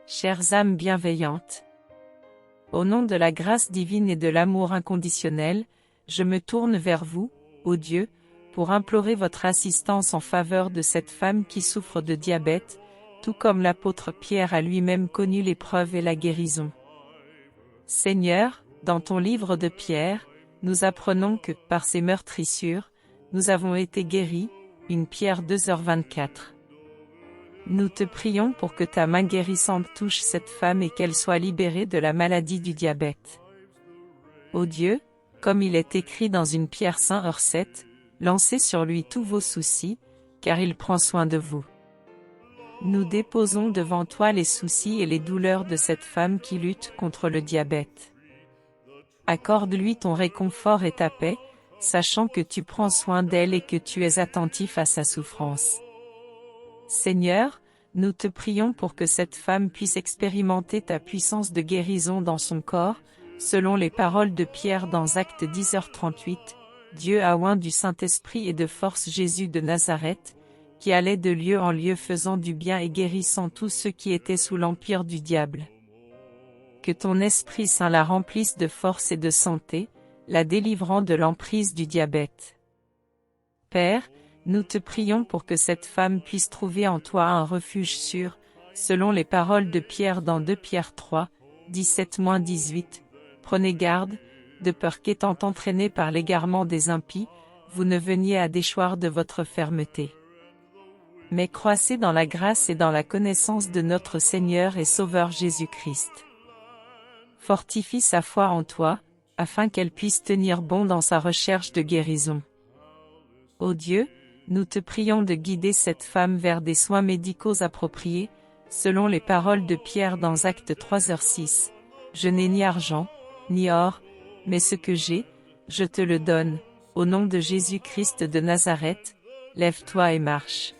Chères âmes bienveillantes, au nom de la grâce divine et de l'amour inconditionnel, je me tourne vers vous, ô Dieu, pour implorer votre assistance en faveur de cette femme qui souffre de diabète, tout comme l'apôtre Pierre a lui-même connu l'épreuve et la guérison. Seigneur, dans ton livre de Pierre, nous apprenons que, par ses meurtrissures, nous avons été guéris, 1 Pierre 2h24. Nous te prions pour que ta main guérissante touche cette femme et qu'elle soit libérée de la maladie du diabète. Ô Dieu, comme il est écrit dans 1 Pierre 5h7, lancez sur lui tous vos soucis, car il prend soin de vous. Nous déposons devant toi les soucis et les douleurs de cette femme qui lutte contre le diabète. Accorde-lui ton réconfort et ta paix, sachant que tu prends soin d'elle et que tu es attentif à sa souffrance. Seigneur, nous te prions pour que cette femme puisse expérimenter ta puissance de guérison dans son corps, selon les paroles de Pierre dans Actes 10h38, Dieu a oint du Saint-Esprit et de force Jésus de Nazareth, qui allait de lieu en lieu faisant du bien et guérissant tous ceux qui étaient sous l'empire du diable. Que ton Esprit Saint la remplisse de force et de santé, la délivrant de l'emprise du diabète. Père, nous te prions pour que cette femme puisse trouver en toi un refuge sûr, selon les paroles de Pierre dans 2 Pierre 3, 17-18, prenez garde, de peur qu'étant entraînés par l'égarement des impies, vous ne veniez à déchoir de votre fermeté. Mais croissez dans la grâce et dans la connaissance de notre Seigneur et Sauveur Jésus-Christ. Fortifie sa foi en toi, afin qu'elle puisse tenir bon dans sa recherche de guérison. Ô Dieu, nous te prions de guider cette femme vers des soins médicaux appropriés, selon les paroles de Pierre dans Actes 3h6. Je n'ai ni argent, ni or, mais ce que j'ai, je te le donne, au nom de Jésus-Christ de Nazareth, lève-toi et marche.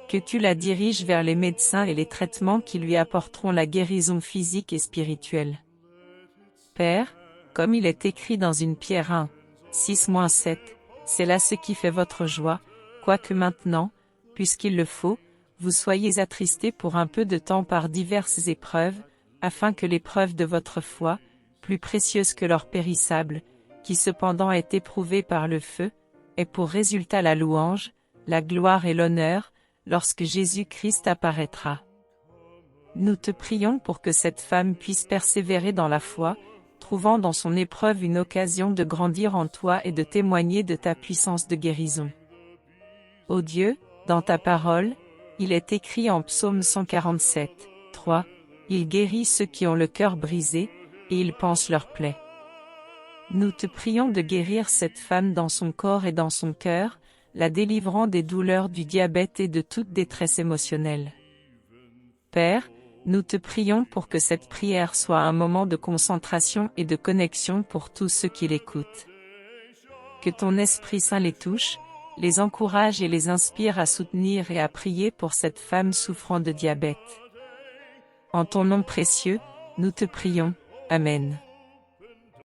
Que tu la diriges vers les médecins et les traitements qui lui apporteront la guérison physique et spirituelle. Père, comme il est écrit dans 1 Pierre 1, 6-7, c'est là ce qui fait votre joie, quoique maintenant, puisqu'il le faut, vous soyez attristés pour un peu de temps par diverses épreuves, afin que l'épreuve de votre foi, plus précieuse que l'or périssable, qui cependant est éprouvée par le feu, ait pour résultat la louange, la gloire et l'honneur, lorsque Jésus-Christ apparaîtra. Nous te prions pour que cette femme puisse persévérer dans la foi, trouvant dans son épreuve une occasion de grandir en toi et de témoigner de ta puissance de guérison. Ô Dieu, dans ta parole, il est écrit en Psaume 147, 3, il guérit ceux qui ont le cœur brisé, et il panse leurs plaies. Nous te prions de guérir cette femme dans son corps et dans son cœur, la délivrant des douleurs du diabète et de toute détresse émotionnelle. Père, nous te prions pour que cette prière soit un moment de concentration et de connexion pour tous ceux qui l'écoutent. Que ton Esprit Saint les touche, les encourage et les inspire à soutenir et à prier pour cette femme souffrant de diabète. En ton nom précieux, nous te prions. Amen.